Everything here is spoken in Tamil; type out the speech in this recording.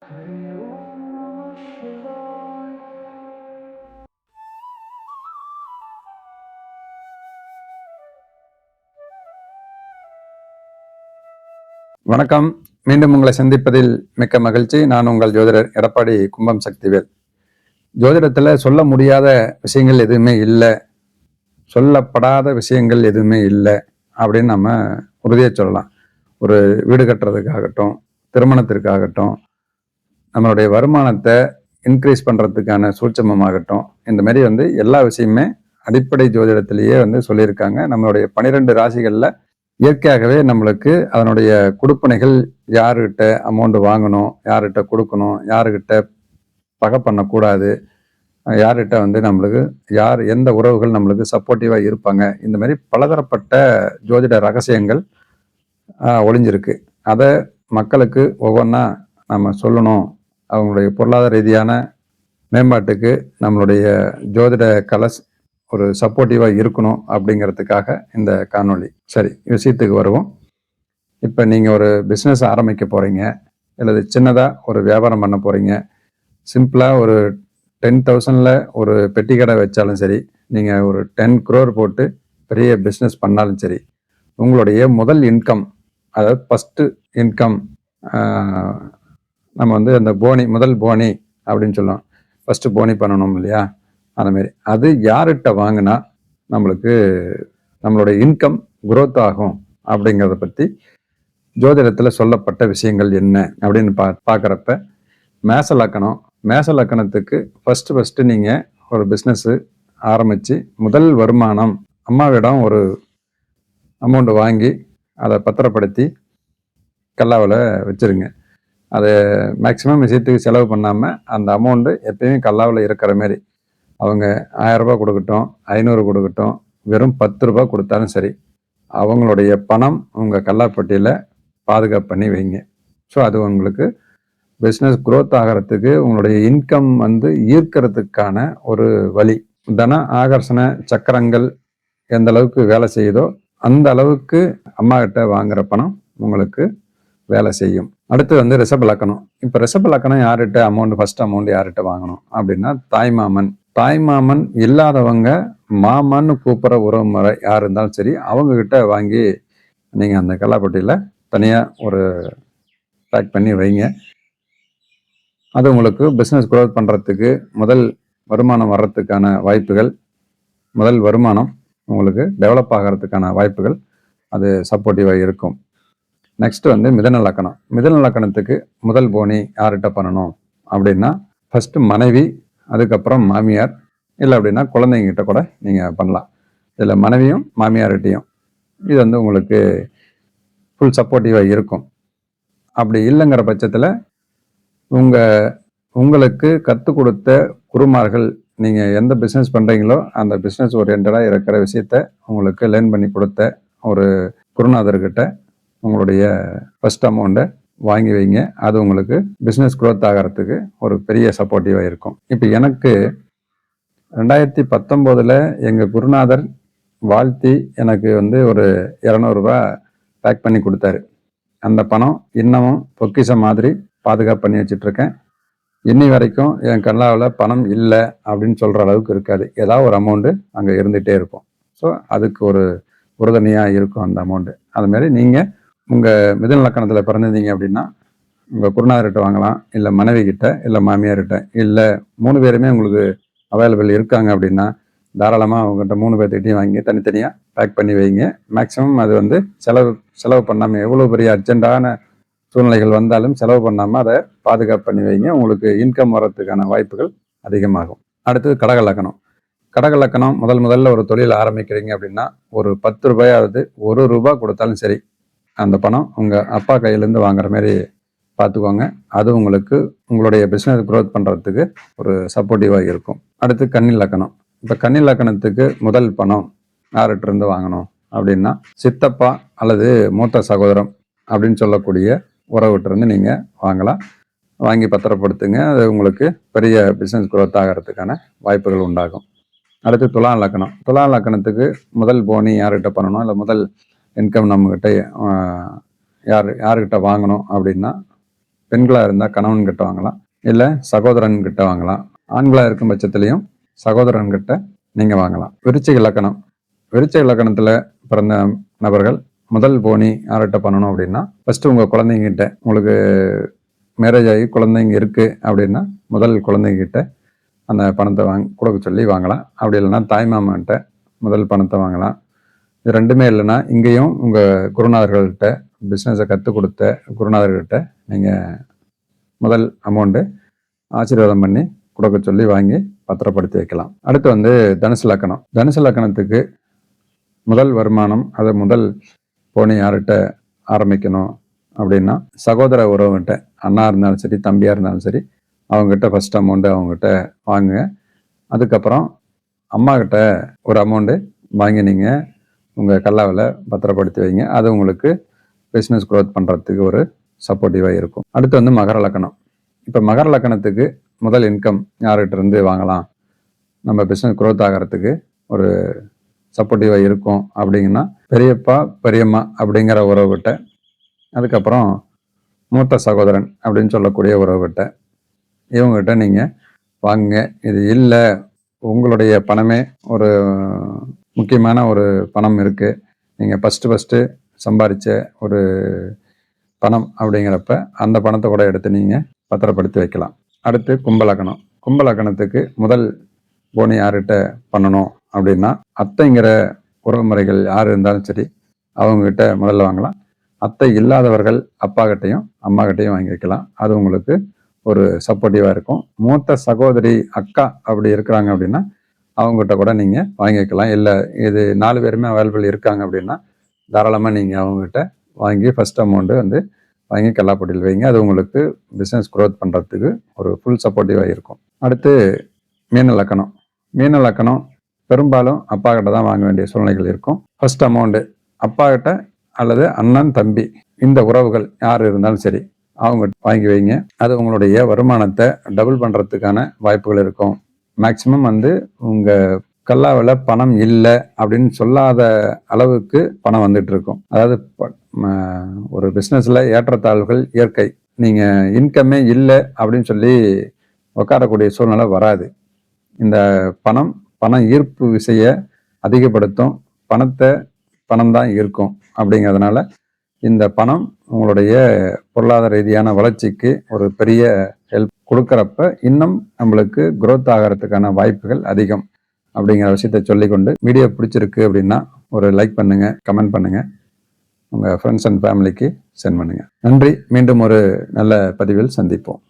வணக்கம். மீண்டும் உங்களை சந்திப்பதில் மிக்க மகிழ்ச்சி. நான் உங்கள் ஜோதிடர் எடப்பாடி கும்பம் சக்திவேல். ஜோதிடத்தில் சொல்ல முடியாத விஷயங்கள் எதுவுமே இல்லை, சொல்லப்படாத விஷயங்கள் எதுவுமே இல்லை அப்படின்னு நம்ம உறுதியாக சொல்லலாம். ஒரு வீடு கட்டுறதுக்காகட்டும், திருமணத்திற்காகட்டும், நம்மளுடைய வருமானத்தை இன்க்ரீஸ் பண்ணுறதுக்கான சூட்சமமாகட்டும், இந்த மாதிரி எல்லா விஷயமே அடிப்படை ஜோதிடத்திலேயே சொல்லியிருக்காங்க. நம்மளுடைய 12 ராசிகளில் இயற்கையாகவே நம்மளுக்கு அதனுடைய கொடுப்பனைகள், யாருக்கிட்ட அமௌண்ட் வாங்கணும், யார்கிட்ட கொடுக்கணும், யாருக்கிட்ட பகை பண்ணக்கூடாது, யார்கிட்ட நம்மளுக்கு எந்த உறவுகள் நம்மளுக்கு சப்போர்ட்டிவாக இருப்பாங்க, இந்த மாதிரி பலதரப்பட்ட ஜோதிட ரகசியங்கள் ஒளிஞ்சிருக்கு. அதை மக்களுக்கு ஒவ்வொன்றா நம்ம சொல்லணும். அவங்களுடைய பொருளாதார ரீதியான மேம்பாட்டுக்கு நம்மளுடைய ஜோதிட கலஸ் ஒரு சப்போர்ட்டிவாக இருக்கணும் அப்படிங்கிறதுக்காக இந்த காணொளி. சரி, விஷயத்துக்கு வருவோம். இப்போ நீங்கள் ஒரு பிஸ்னஸ் ஆரம்பிக்க போகிறீங்க, அல்லது சின்னதாக ஒரு வியாபாரம் பண்ண போகிறீங்க. சிம்பிளாக ஒரு 10,000 ஒரு பெட்டி கடை வச்சாலும் சரி, நீங்கள் ஒரு 10 crore போட்டு பெரிய பிஸ்னஸ் பண்ணாலும் சரி, உங்களுடைய முதல் இன்கம், அதாவது ஃபஸ்ட்டு இன்கம், நம்ம அந்த முதல் போனி அப்படின்னு சொல்லுவோம். ஃபஸ்ட்டு போனி பண்ணணும் இல்லையா, அந்தமாரி அது யார்கிட்ட வாங்கினா நம்மளுக்கு நம்மளுடைய இன்கம் குரோத் ஆகும் அப்படிங்கிறத பற்றி ஜோதிடத்தில் சொல்லப்பட்ட விஷயங்கள் என்ன அப்படின்னு பார்க்குறப்ப, மேச லக்கணத்துக்கு ஃபஸ்ட்டு நீங்கள் ஒரு பிஸ்னஸ்ஸு ஆரம்பித்து முதல் வருமானம் அம்மாவிடம் ஒரு அமௌண்ட் வாங்கி அதை பத்திரப்படுத்தி கல்லாவில் வச்சுருங்க. அதை மேக்சிமம் விஷயத்துக்கு செலவு பண்ணாமல் அந்த அமௌண்ட்டு எப்பயுமே கல்லாவில் இருக்கிற மாரி, அவங்க 1000 ரூபா கொடுக்கட்டும், 500 கொடுக்கட்டும், வெறும் 10 ரூபா கொடுத்தாலும் சரி, அவங்களுடைய பணம் உங்கள் கல்லாப்பட்டியில் பாதுகாப்பு பண்ணி வைங்க. ஸோ அது உங்களுக்கு பிஸ்னஸ் குரோத் ஆகிறதுக்கு, உங்களுடைய இன்கம் ஈர்க்கிறதுக்கான ஒரு வழி. தன ஆகர்ஷண சக்கரங்கள் எந்த அளவுக்கு வேலை செய்யுதோ அந்த அளவுக்கு அம்மா கிட்ட வாங்குற பணம் உங்களுக்கு வேலை செய்யும். அடுத்து ரிஷப லக்கணம். இப்போ ரிஷப லக்கணம் யார்கிட்ட ஃபர்ஸ்ட் அமௌண்ட் யார்கிட்ட வாங்கணும் அப்படின்னா, தாய்மாமன் இல்லாதவங்க மாமான்னு கூப்பிட்ற உறவு முறை யார் இருந்தாலும் சரி, அவங்கக்கிட்ட வாங்கி நீங்கள் அந்த கல்லாப்பட்டியில் தனியாக ஒரு பேக் பண்ணி வைங்க. அது உங்களுக்கு பிஸ்னஸ் க்ரோத் பண்ணுறதுக்கு, முதல் வருமானம் வர்றதுக்கான வாய்ப்புகள், முதல் வருமானம் உங்களுக்கு டெவலப் ஆகிறதுக்கான வாய்ப்புகள் அது சப்போர்ட்டிவாக இருக்கும். நெக்ஸ்ட்டு மிதுன லக்கணத்துக்கு முதல் போனி யார்கிட்ட பண்ணணும் அப்படின்னா, ஃபஸ்ட்டு மனைவி, அதுக்கப்புறம் மாமியார், இல்லை அப்படின்னா குழந்தைங்கிட்ட கூட நீங்கள் பண்ணலாம். இதில் மனைவியும் மாமியார்கிட்டையும் இது உங்களுக்கு ஃபுல் சப்போர்ட்டிவாக இருக்கும். அப்படி இல்லைங்கிற பட்சத்தில் உங்களுக்கு கற்றுக் கொடுத்த குருமார்கள், நீங்கள் எந்த பிஸ்னஸ் பண்ணுறீங்களோ அந்த பிஸ்னஸ் ஓரியன்டாக இருக்கிற விஷயத்த உங்களுக்கு லேர்ன் பண்ணி கொடுத்த ஒரு குருநாதர்கிட்ட உங்களுடைய ஃபஸ்ட் அமௌண்ட்டை வாங்கி வைங்க. அது உங்களுக்கு பிஸ்னஸ் க்ரோத் ஆகிறதுக்கு ஒரு பெரிய சப்போர்ட்டிவாக இருக்கும். இப்போ எனக்கு 2019 எங்கள் குருநாதர் வாழ்த்தி எனக்கு ஒரு 200 ரூபா பேக் பண்ணி கொடுத்தாரு. அந்த பணம் இன்னமும் பொக்கிஷம் மாதிரி பாதுகாப்பு பண்ணி வச்சிட்ருக்கேன். இன்னி வரைக்கும் என் கல்லாவில் பணம் இல்லை அப்படின்னு சொல்கிற அளவுக்கு இருக்காது. ஏதாவது ஒரு அமௌண்ட்டு அங்கே இருந்துகிட்டே இருக்கும். ஸோ அதுக்கு ஒரு உறுதுணையாக இருக்கும் அந்த அமௌண்ட்டு. அதுமாரி நீங்கள் உங்கள் மிதுன லக்கணத்தில் பிறந்திருந்தீங்க அப்படின்னா, உங்கள் குருநாதர்கிட்ட வாங்கலாம், இல்லை மனைவி கிட்ட, இல்லை மாமியார்கிட்ட, இல்லை 3 பேருமே உங்களுக்கு அவைலபிள் இருக்காங்க அப்படின்னா தாராளமாக அவங்ககிட்ட 3 பேர்த்திட்டையும் வாங்கி தனித்தனியாக பேக் பண்ணி வைங்க. மேக்ஸிமம் அது செலவு பண்ணாமல், எவ்வளோ பெரிய அர்ஜென்ட்டான சூழ்நிலைகள் வந்தாலும் செலவு பண்ணாமல் அதை பாதுகாப்பு பண்ணி வைங்க. உங்களுக்கு இன்கம் வர்றதுக்கான வாய்ப்புகள் அதிகமாகும். அடுத்தது கடக லக்கணம் முதல்ல ஒரு தொழில் ஆரம்பிக்கிறீங்க அப்படின்னா, ஒரு 10 ரூபாயாவது, 1 ரூபா கொடுத்தாலும் சரி, அந்த பணம் உங்கள் அப்பா கையிலேருந்து வாங்குற மாதிரி பார்த்துக்கோங்க. அது உங்களுக்கு உங்களுடைய பிஸ்னஸ் க்ரோத் பண்ணுறதுக்கு ஒரு சப்போர்ட்டிவாக இருக்கும். அடுத்து கன்னி லக்கணம். இப்போ கன்னி லக்கணத்துக்கு முதல் பணம் யார்கிட்ட இருந்து வாங்கணும் அப்படின்னா, சித்தப்பா அல்லது மூத்த சகோதரம் அப்படின்னு சொல்லக்கூடிய உறவுகிட்ட நீங்கள் வாங்கலாம். வாங்கி பத்திரப்படுத்துங்க. அது உங்களுக்கு பெரிய பிஸ்னஸ் க்ரோத் ஆகிறதுக்கான வாய்ப்புகள் உண்டாகும். அடுத்து துலாம் லக்கணத்துக்கு முதல் போனி யார்கிட்ட பண்ணணும், இல்லை முதல் இன்கம் நம்மக்கிட்ட யார்கிட்ட வாங்கணும் அப்படின்னா, பெண்களாக இருந்தால் கணவன் கிட்ட வாங்கலாம், இல்லை சகோதரன் கிட்ட வாங்கலாம். ஆண்களாக இருக்கும் பட்சத்துலையும் சகோதரன் கிட்ட நீங்கள் வாங்கலாம். விருச்சிக லக்கணம். விருச்சிக லக்கணத்தில் பிறந்த நபர்கள் முதல் போனி யார்கிட்ட பண்ணணும் அப்படின்னா, ஃபஸ்ட்டு உங்கள் குழந்தைங்கிட்ட, உங்களுக்கு மேரேஜ் ஆகி குழந்தைங்க இருக்குது அப்படின்னா முதல் குழந்தைங்கிட்ட அந்த பணத்தை கொடுக்க சொல்லி வாங்கலாம். அப்படி இல்லைன்னா தாய்மாமன்கிட்ட முதல் பணத்தை வாங்கலாம். இது ரெண்டுமே இல்லைன்னா இங்கேயும் உங்கள் குருநாதர்கள்கிட்ட, பிஸ்னஸை கற்றுக் கொடுத்த குருநாதர்கள்கிட்ட நீங்கள் முதல் அமௌண்ட்டு ஆசீர்வாதம் பண்ணி கொடுக்க சொல்லி வாங்கி பத்திரப்படுத்தி வைக்கலாம். அடுத்து தனுசு லக்கணம். தனுசு லக்கணத்துக்கு முதல் வருமானம், அதை முதல் போனி யார்கிட்ட ஆரம்பிக்கணும் அப்படின்னா, சகோதர உறவுகிட்ட, அண்ணா இருந்தாலும் சரி, தம்பியாக இருந்தாலும் சரி, அவங்ககிட்ட ஃபஸ்ட் அமௌண்ட்டு அவங்ககிட்ட வாங்குங்க. அதுக்கப்புறம் அம்மா கிட்ட ஒரு அமௌண்ட்டு வாங்கி நீங்கள் உங்கள் கல்லாவில் பத்திரப்படுத்தி வைங்க. அது உங்களுக்கு பிஸ்னஸ் க்ரோத் பண்ணுறதுக்கு ஒரு சப்போர்ட்டிவாக இருக்கும். அடுத்து மகர லக்கணம். இப்போ மகர லக்கணத்துக்கு முதல் இன்கம் யார்கிட்ட இருந்து வாங்கலாம், நம்ம பிஸ்னஸ் க்ரோத் ஆகிறதுக்கு ஒரு சப்போர்ட்டிவாக இருக்கும் அப்படிங்கன்னா, பெரியப்பா பெரியம்மா அப்படிங்கிற உறவுகிட்ட, அதுக்கப்புறம் மூத்த சகோதரன் அப்படின்னு சொல்லக்கூடிய உறவுகிட்ட, இவங்ககிட்ட நீங்கள் வாங்குங்க. இது இல்லை, உங்களுடைய பணமே ஒரு முக்கியமான ஒரு பணம் இருக்குது, நீங்கள் ஃபஸ்ட்டு சம்பாதிச்ச ஒரு பணம் அப்படிங்கிறப்ப அந்த பணத்தை கூட எடுத்து நீங்கள் பத்திரப்படுத்தி வைக்கலாம். அடுத்து கும்பலக்கணம். கும்பலக்கணத்துக்கு முதல் போனி யார்கிட்ட பண்ணணும் அப்படின்னா, அத்தைங்கிற உறவுமுறைகள் யார் இருந்தாலும் சரி அவங்ககிட்ட முதல்ல வாங்கலாம். அத்தை இல்லாதவர்கள் அப்பா கிட்டையும் அம்மா கிட்டையும் வாங்கி வைக்கலாம். அது உங்களுக்கு ஒரு சப்போர்ட்டிவாக இருக்கும். மூத்த சகோதரி அக்கா அப்படி இருக்கிறாங்க அப்படின்னா அவங்ககிட்ட கூட நீங்கள் வாங்கி வைக்கலாம். இல்லை இது 4 பேருமே அவைலபிள் இருக்காங்க அப்படின்னா தாராளமாக நீங்கள் அவங்ககிட்ட வாங்கி ஃபஸ்ட் அமௌண்ட்டு வாங்கி கல்லாப்பட்டியில் வைங்க. அது உங்களுக்கு பிஸ்னஸ் க்ரோத் பண்ணுறதுக்கு ஒரு ஃபுல் சப்போர்ட்டிவாக இருக்கும். அடுத்து மீன லக்கணம். மீன லக்கணம் பெரும்பாலும் அப்பா கிட்ட தான் வாங்க வேண்டிய சூழ்நிலைகள் இருக்கும். ஃபர்ஸ்ட் அமௌண்ட்டு அப்பா கிட்ட அல்லது அண்ணன் தம்பி இந்த உறவுகள் யார் இருந்தாலும் சரி அவங்க வாங்கி வைங்க. அது உங்களுடைய வருமானத்தை டபுள் பண்ணுறதுக்கான வாய்ப்புகள் இருக்கும். மேக்சிமம் உங்கள் கல்லாவில் பணம் இல்லை அப்படின்னு சொல்லாத அளவுக்கு பணம் வந்துட்டு இருக்கும். அதாவது ஒரு பிஸ்னஸில் ஏற்றத்தாழ்வுகள் இயற்கை. நீங்கள் இன்கம்மே இல்லை அப்படின்னு சொல்லி உட்காரக்கூடிய சூழ்நிலை வராது. இந்த பணம் ஈர்ப்பு விசையை அதிகப்படுத்தும். பணம் தான் ஈர்க்கும். அப்படிங்கிறதுனால இந்த பணம் உங்களுடைய பொருளாதார ரீதியான வளர்ச்சிக்கு ஒரு பெரிய ஹெல்ப் கொடுக்குறப்ப இன்னும் நம்மளுக்கு க்ரோத் ஆகிறதுக்கான வாய்ப்புகள் அதிகம் அப்படிங்கிற விஷயத்தை சொல்லிக்கொண்டு, வீடியோ பிடிச்சிருக்கு அப்படின்னா ஒரு லைக் பண்ணுங்கள், கமெண்ட் பண்ணுங்கள், உங்கள் ஃப்ரெண்ட்ஸ் அண்ட் ஃபேமிலிக்கு சென்ட் பண்ணுங்கள். நன்றி. மீண்டும் ஒரு நல்ல பதிவில் சந்திப்போம்.